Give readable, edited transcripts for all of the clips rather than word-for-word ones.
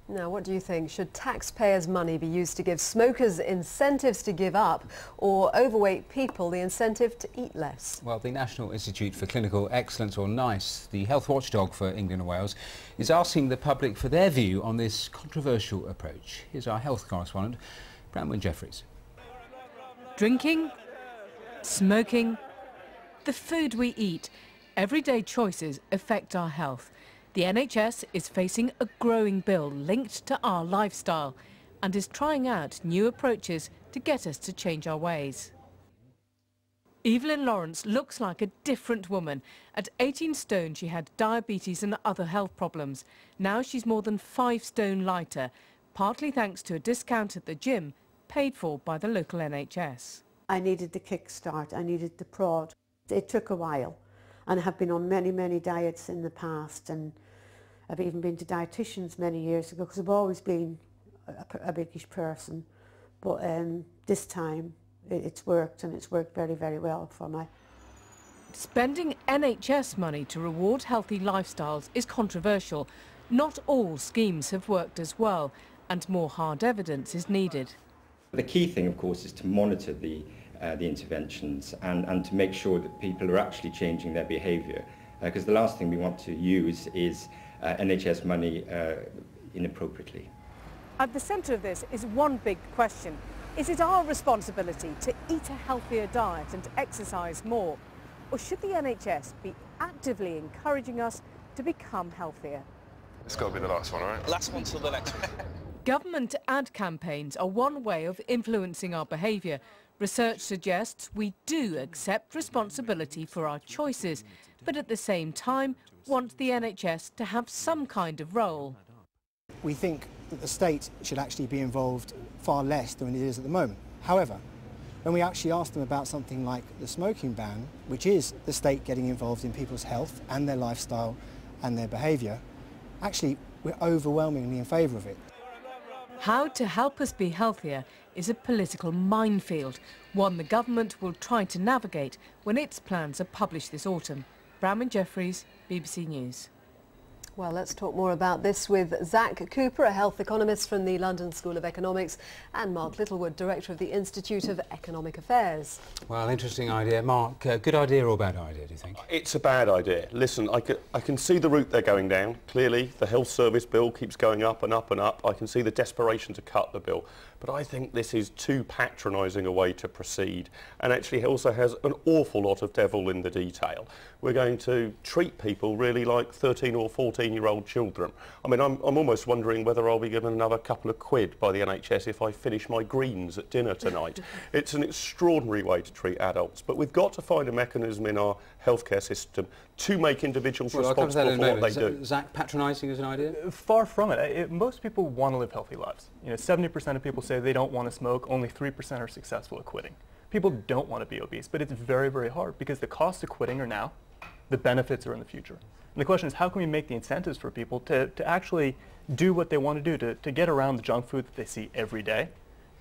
Now, what do you think? Should taxpayers' money be used to give smokers incentives to give up, or overweight people the incentive to eat less? Well, the National Institute for Clinical Excellence, or NICE, the health watchdog for England and Wales, is asking the public for their view on this controversial approach. Here's our health correspondent, Bramwyn Jeffries. Drinking, smoking, the food we eat, everyday choices affect our health. The NHS is facing a growing bill linked to our lifestyle and is trying out new approaches to get us to change our ways. Evelyn Lawrence looks like a different woman. At 18 stone, she had diabetes and other health problems. Now she's more than 5 stone lighter, partly thanks to a discount at the gym paid for by the local NHS. I needed the kickstart, I needed the prod. It took a while, and I have been on many diets in the past, and I've even been to dietitians many years ago because I've always been a biggish person. But this time it's worked, and it's worked very well for me. Spending NHS money to reward healthy lifestyles is controversial. Not all schemes have worked as well, and more hard evidence is needed. The key thing, of course, is to monitor the interventions and to make sure that people are actually changing their behaviour, because the last thing we want to use is NHS money inappropriately. At the centre of this is one big question. Is it our responsibility to eat a healthier diet and exercise more? Or should the NHS be actively encouraging us to become healthier? It's got to be the last one, all right? Last one till the next one. Government ad campaigns are one way of influencing our behaviour. Research suggests we do accept responsibility for our choices, but at the same time want the NHS to have some kind of role. We think that the state should actually be involved far less than it is at the moment. However, when we actually ask them about something like the smoking ban, which is the state getting involved in people's health and their lifestyle and their behaviour, actually we're overwhelmingly in favour of it. How to help us be healthier is a political minefield, one the government will try to navigate when its plans are published this autumn. Bramwyn Jeffries, BBC News. Well, let's talk more about this with Zach Cooper, a health economist from the London School of Economics, and Mark Littlewood, Director of the Institute of Economic Affairs. Well, interesting idea. Mark, good idea or bad idea, do you think? It's a bad idea. Listen, I can see the route they're going down. Clearly, the health service bill keeps going up and up and up. I can see the desperation to cut the bill. But I think this is too patronising a way to proceed, and actually also has an awful lot of devil in the detail. We're going to treat people really like 13 or 14-year-old children. I mean, I'm almost wondering whether I'll be given another couple of quid by the NHS if I finish my greens at dinner tonight. It's an extraordinary way to treat adults, but we've got to find a mechanism in our healthcare system to make individuals responsible for what they do. Zach, patronising as an idea? Far from it. Most people want to live healthy lives. 70% of people say they don't want to smoke, only 3% are successful at quitting. People don't want to be obese, but it's very hard because the costs of quitting are now, the benefits are in the future. And the question is, how can we make the incentives for people to actually do what they want to do, to get around the junk food that they see every day,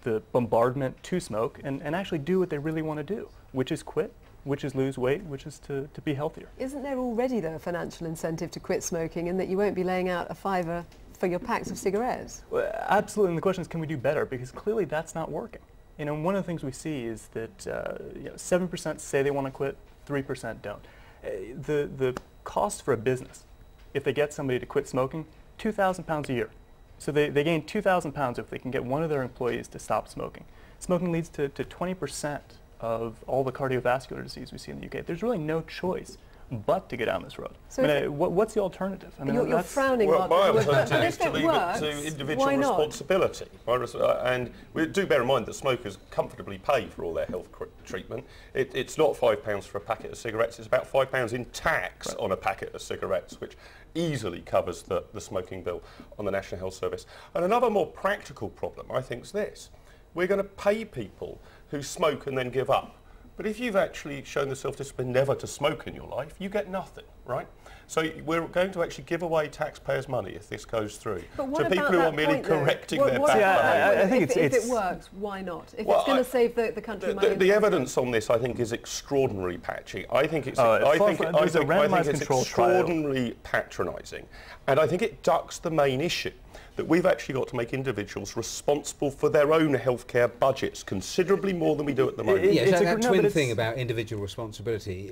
the bombardment to smoke, and actually do what they really want to do, which is quit, which is lose weight, which is to be healthier. Isn't there already, though, a financial incentive to quit smoking, in that you won't be laying out a £5 for your packs of cigarettes? Well, absolutely, and the question is, can we do better? Because clearly that's not working. One of the things we see is that 7% say they want to quit, 3% don't. The cost for a business, if they get somebody to quit smoking, £2,000 a year. So they gain £2,000 if they can get one of their employees to stop smoking. Smoking leads to 20% of all the cardiovascular disease we see in the UK. There's really no choice but to get down this road. So what's the alternative? You're frowning, well, my alternative is to leave it to individual responsibility. And we do bear in mind that smokers comfortably pay for all their health treatment. It's not £5 for a packet of cigarettes, it's about £5 in tax on a packet of cigarettes, which easily covers the smoking bill on the National Health Service. And another more practical problem, I think, is this. We're going to pay people who smoke and then give up. But if you've actually shown the self-discipline never to smoke in your life, you get nothing. right? So we're going to actually give away taxpayers' money if this goes through to people who are merely correcting their bad I think if it works, why not? If it's going to save the country money. The evidence on this, I think, is extraordinarily patchy. I think it's extraordinarily patronising, and I think it ducks the main issue that we've actually got to make individuals responsible for their own healthcare budgets considerably more than we do at the moment. Yes, that twin thing about individual responsibility,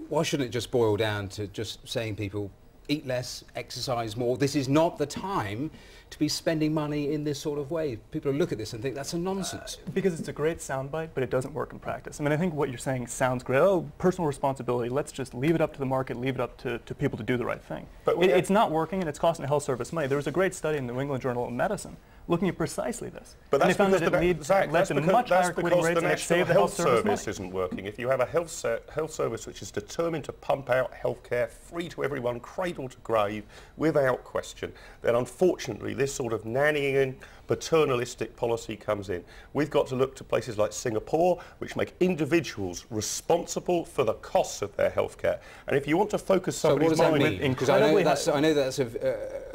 why shouldn't it just boil down to just saying people eat less, exercise more? This is not the time to be spending money in this sort of way. People look at this and think that's a nonsense. Because it's a great soundbite, but it doesn't work in practice. I mean, I think what you're saying sounds great. Oh, personal responsibility, let's just leave it up to the market, leave it up to people to do the right thing. But it's not working, and it's costing the health service money. There was a great study in the New England Journal of Medicine looking at precisely this. But and they found that it led to much higher quitting rates, and it saved the health service isn't working. If you have a health service which is determined to pump out healthcare free to everyone, cradle to grave, without question, then unfortunately this sort of nannying, paternalistic policy comes in. We've got to look to places like Singapore, which make individuals responsible for the costs of their healthcare. And if you want to focus somebody's mind with incredibly... I know that's a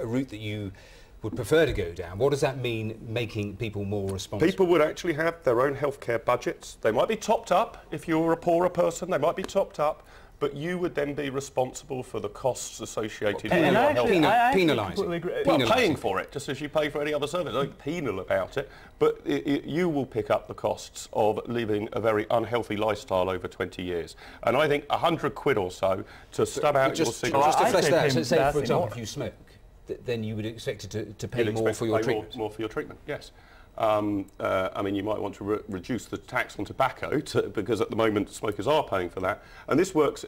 route that you would prefer to go down. What does that mean, making people more responsible? People would actually have their own healthcare budgets. They might be topped up. If you're a poorer person, they might be topped up, but you would then be responsible for the costs associated with your health. Penalising. Well, paying for it, just as you pay for any other service. Don't be penal about it, but you will pick up the costs of living a very unhealthy lifestyle over 20 years. And I think 100 quid or so to stub out your cigarettes. Just to flesh that out, so say, for example, if you smoke, then you would expect it to pay more for your treatment. More for your treatment, yes. I mean, you might want to reduce the tax on tobacco because at the moment smokers are paying for that. And this works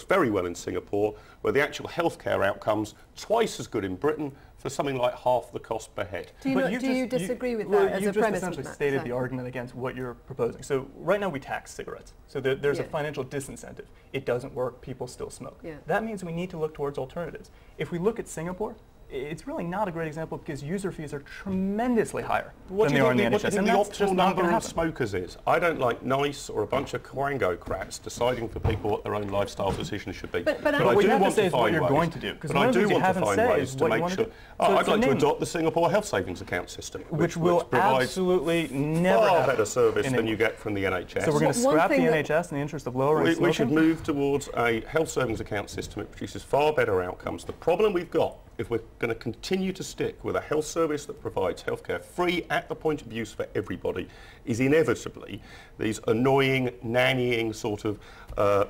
very well in Singapore, where the actual healthcare outcomes twice as good in Britain for something like half the cost per head. Do you disagree with that as a premise? You just essentially stated the argument against what you're proposing. So right now we tax cigarettes. So there's a financial disincentive. It doesn't work, people still smoke. Yeah. That means we need to look towards alternatives. If we look at Singapore, it's really not a great example because user fees are tremendously higher than they are in the NHS. What do you think the optimal number of smokers is? I don't like NICE or a bunch of quangocrats deciding for people what their own lifestyle decisions should be. But what you have to say is what you're going to do. But I do want to find ways to make sure... I'd like to adopt the Singapore Health Savings Account system, which provides absolutely never far better service than you get from the NHS. So we're going to scrap the NHS in the interest of lowering smoking? We should move towards a health savings account system that produces far better outcomes. The problem we've got, if we're going to continue to stick with a health service that provides healthcare free at the point of use for everybody, is inevitably these annoying, nannying sort of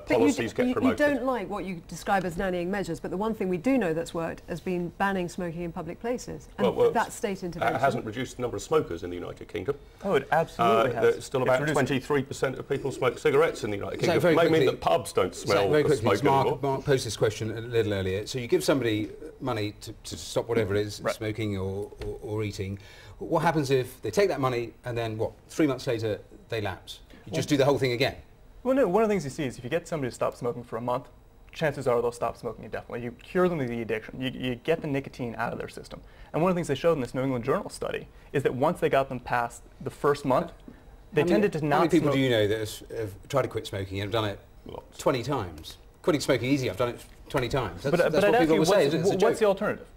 policies get promoted. You don't like what you describe as nannying measures, but the one thing we do know that's worked has been banning smoking in public places, and that's state intervention. It hasn't reduced the number of smokers in the United Kingdom. Oh, it absolutely has. Still about 23% of people smoke cigarettes in the United Kingdom. It may mean that pubs don't smell of smoke anymore. Mark posed this question a little earlier. So you give somebody money to stop whatever it is, smoking or eating. What happens if they take that money and then, 3 months later, they lapse? You just do the whole thing again? Well, no, one of the things you see is if you get somebody to stop smoking for a month, chances are they'll stop smoking indefinitely. You cure them of the addiction. You get the nicotine out of their system. And one of the things they showed in this New England Journal study is that once they got them past the first month, they tended to not How many people smoke. do you know that have tried to quit smoking and have done it 20 times? Quitting smoking easy, I've done it 20 times. That's what people will say. What's the alternative?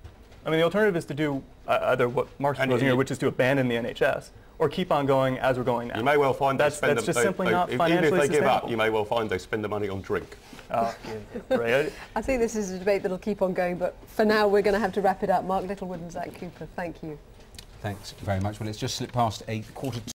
I mean, the alternative is to do either what Mark's proposing here, which is to abandon the NHS, or keep on going as we're going now. You may well find that's just simply not financially even if they give up, sustainable. you may well find they spend the money on drink. Right. I think this is a debate that'll keep on going, but for now we're going to have to wrap it up. Mark Littlewood and Zach Cooper, thank you. Thanks very much. Well, it's just slipped past 1:45.